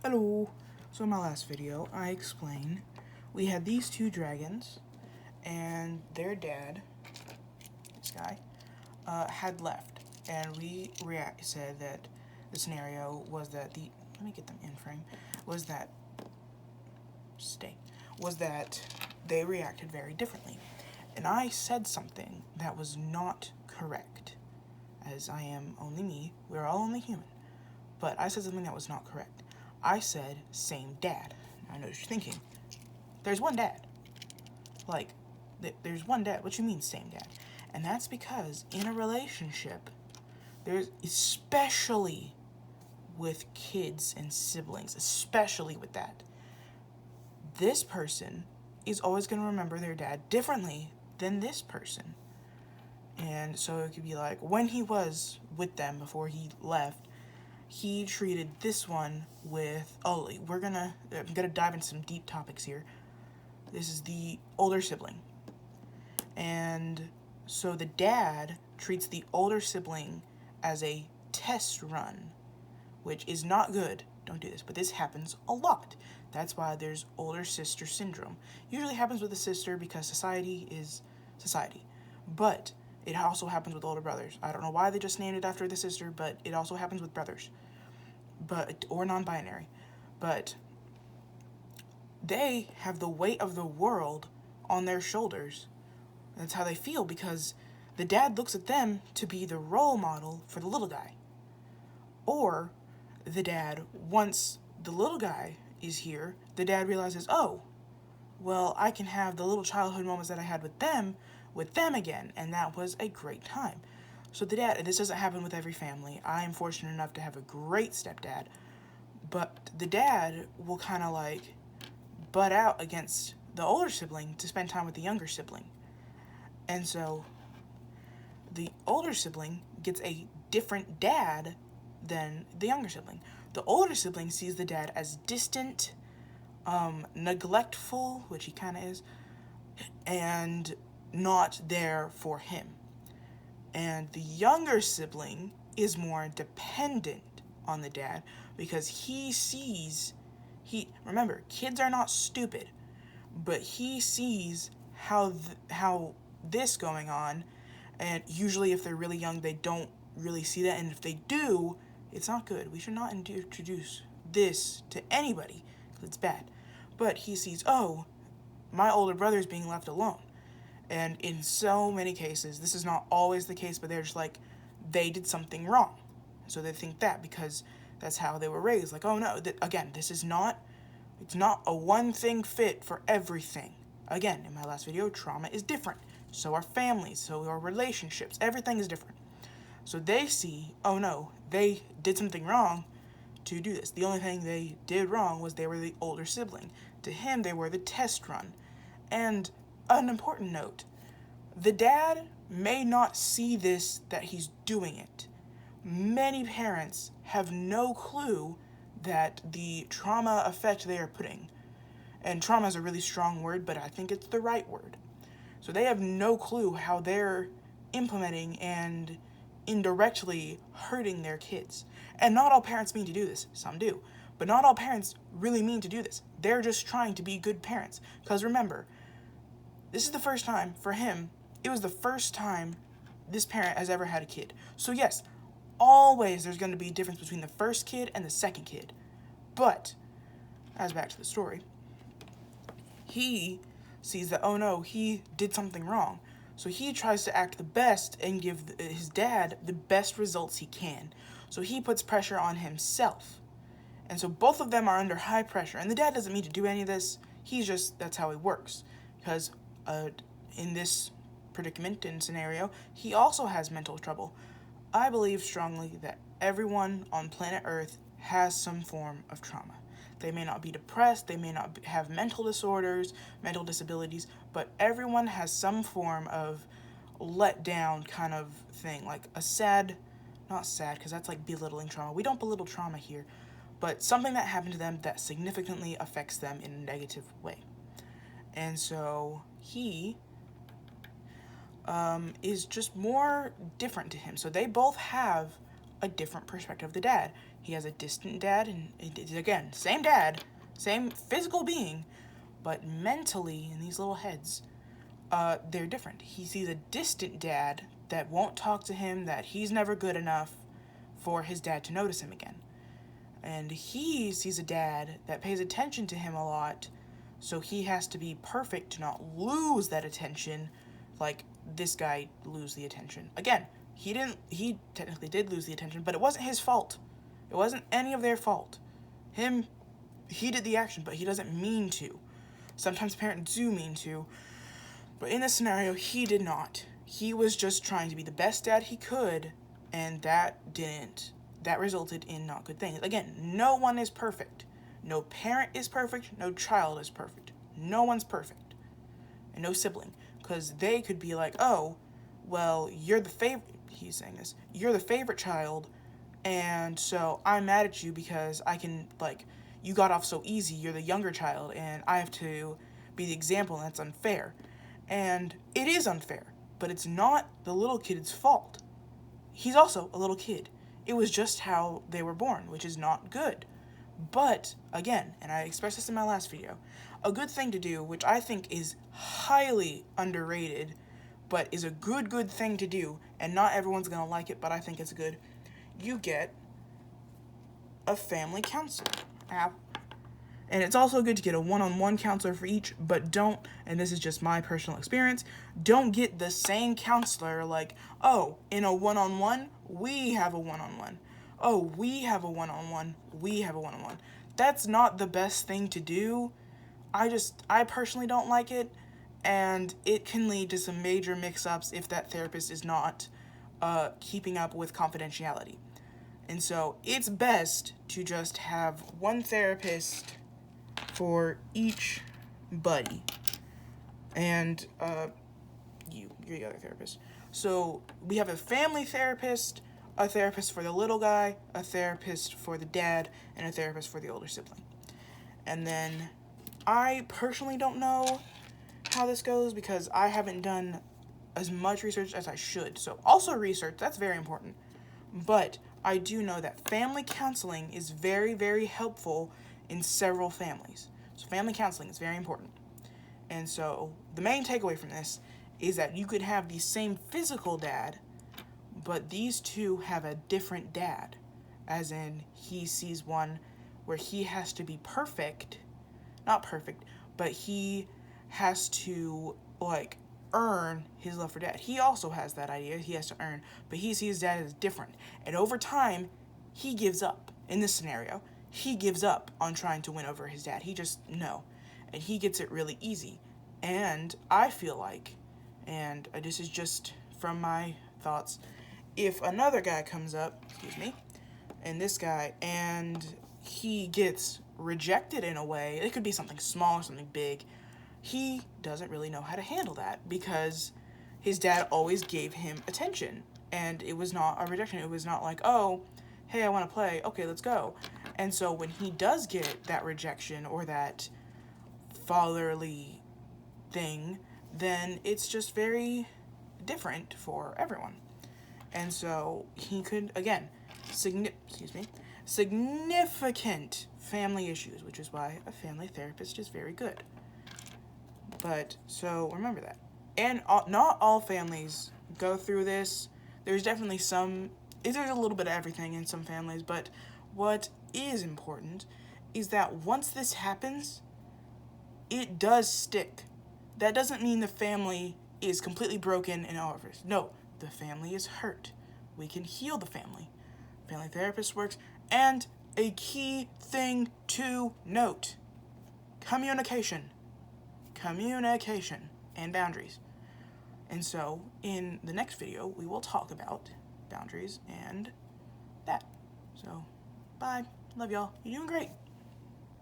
Hello! So in my last video, I explained we had these two dragons, and their dad, this guy, had left, and we said that the scenario was that let me get them in frame, was that, was that they reacted very differently. And I said something that was not correct, as I am only me, we're all only human. But I said something that was not correct. I said same dad. I know what you're thinking. There's one dad. Like, there's one dad. What you mean same dad? And that's because in a relationship, there's, especially with kids and siblings, especially with that, this person is always going to remember their dad differently than this person. And so it could be like, when he was with them before he left, he treated this one with, I'm gonna dive into some deep topics here. This is the older sibling. And so the dad treats the older sibling as a test run, which is not good. Don't do this, but this happens a lot. That's why there's older sister syndrome. Usually happens with a sister because society is society. But it also happens with older brothers. I don't know why they just named it after the sister, but it also happens with brothers. Or non-binary. But they have the weight of the world on their shoulders. That's how they feel, because the dad looks at them to be the role model for the little guy. Or the dad, once the little guy is here, the dad realizes, oh, well, I can have the little childhood moments that I had with them again, and that was a great time. So the dad, this doesn't happen with every family. I am fortunate enough to have a great stepdad, but the dad will kind of like butt out against the older sibling to spend time with the younger sibling. And so the older sibling gets a different dad than the younger sibling. The older sibling sees the dad as distant, neglectful, which he kind of is, and not there for him. And the younger sibling is more dependent on the dad because remember, kids are not stupid, but he sees how this going on, and usually if they're really young, they don't really see that, and if they do, it's not good. We should not introduce this to anybody because it's bad. But he sees, oh, my older brother is being left alone. And in so many cases, this is not always the case, but they're just like, they did something wrong. So they think that because that's how they were raised. Like, oh no, again, it's not a one thing fit for everything. Again, in my last video, trauma is different. So are families, so are relationships, everything is different. So they see, oh no, they did something wrong to do this. The only thing they did wrong was they were the older sibling. To him, they were the test run. And an important note, the dad may not see this, that he's doing it. Many parents have no clue that the trauma effect they are putting, and trauma is a really strong word, but I think it's the right word. So they have no clue how they're implementing and indirectly hurting their kids. And not all parents mean to do this. Some do. But not all parents really mean to do this. They're just trying to be good parents. Because remember, this is the first time for him, it was the first time this parent has ever had a kid. So yes, always there's going to be a difference between the first kid and the second kid. But, as back to the story, he sees that, oh no, he did something wrong. So he tries to act the best and give his dad the best results he can. So he puts pressure on himself. And so both of them are under high pressure. And the dad doesn't mean to do any of this. That's how he works. Because in this predicament and scenario, he also has mental trouble. I believe strongly that everyone on planet Earth has some form of trauma. They may not be depressed, they may not have mental disorders, mental disabilities, but everyone has some form of let down kind of thing, like a not sad, because that's like belittling trauma. We don't belittle trauma here, but something that happened to them that significantly affects them in a negative way. And so he is just more different to him. So they both have a different perspective of the dad. He has a distant dad, and again, same dad, same physical being, but mentally in these little heads, they're different. He sees a distant dad that won't talk to him, that he's never good enough for his dad to notice him again. And he sees a dad that pays attention to him a lot, so he has to be perfect to not lose that attention, like this guy lose the attention. Again, he technically did lose the attention, but it wasn't his fault. It wasn't any of their fault. He did the action, but he doesn't mean to. Sometimes parents do mean to, but in this scenario, he did not. He was just trying to be the best dad he could, and that resulted in not good things. Again, no one is perfect. No parent is perfect. No child is perfect. No one's perfect. And no sibling. Because they could be like, oh, well, you're the favorite. He's saying this. You're the favorite child, and so I'm mad at you because you got off so easy. You're the younger child, and I have to be the example, and that's unfair. And it is unfair, but it's not the little kid's fault. He's also a little kid. It was just how they were born, which is not good. But, again, and I expressed this in my last video, a good thing to do, which I think is highly underrated, but is a good thing to do, and not everyone's going to like it, but I think it's good, you get a family counselor. And it's also good to get a one-on-one counselor for each, but don't, and this is just my personal experience, don't get the same counselor like, oh, in a one-on-one, we have a one-on-one. Oh, we have a one-on-one, we have a one-on-one. That's not the best thing to do. I personally don't like it, and it can lead to some major mix-ups if that therapist is not keeping up with confidentiality. And so it's best to just have one therapist for each buddy, and you're the other therapist. So we have a family therapist, a therapist for the little guy, a therapist for the dad, and a therapist for the older sibling. And then I personally don't know how this goes because I haven't done as much research as I should. So also research, that's very important. But I do know that family counseling is very, very helpful in several families. So family counseling is very important. And so the main takeaway from this is that you could have the same physical dad, but these two have a different dad. As in, he sees one where he has to be perfect, not perfect, but he has to, earn his love for dad. He also has that idea, he has to earn, but he sees dad as different. And over time, he gives up. In this scenario, he gives up on trying to win over his dad. He just, no. And he gets it really easy. And I feel like, and this is just from my thoughts, if another guy comes up, and this guy, and he gets rejected in a way, it could be something small or something big, he doesn't really know how to handle that because his dad always gave him attention, and it was not a rejection. It was not like, oh, hey, I want to play, okay, let's go. And so when he does get that rejection or that fatherly thing, then it's just very different for everyone. And so he could, again, significant family issues, which is why a family therapist is very good. But, so remember that. And not all families go through this. There's definitely there's a little bit of everything in some families, but what is important is that once this happens, it does stick. That doesn't mean the family is completely broken and all of this. No, the family is hurt. We can heal the family. Family therapist works. And a key thing to note, communication and boundaries. And so in the next video, we will talk about boundaries and that. So, bye. Love y'all. You're doing great.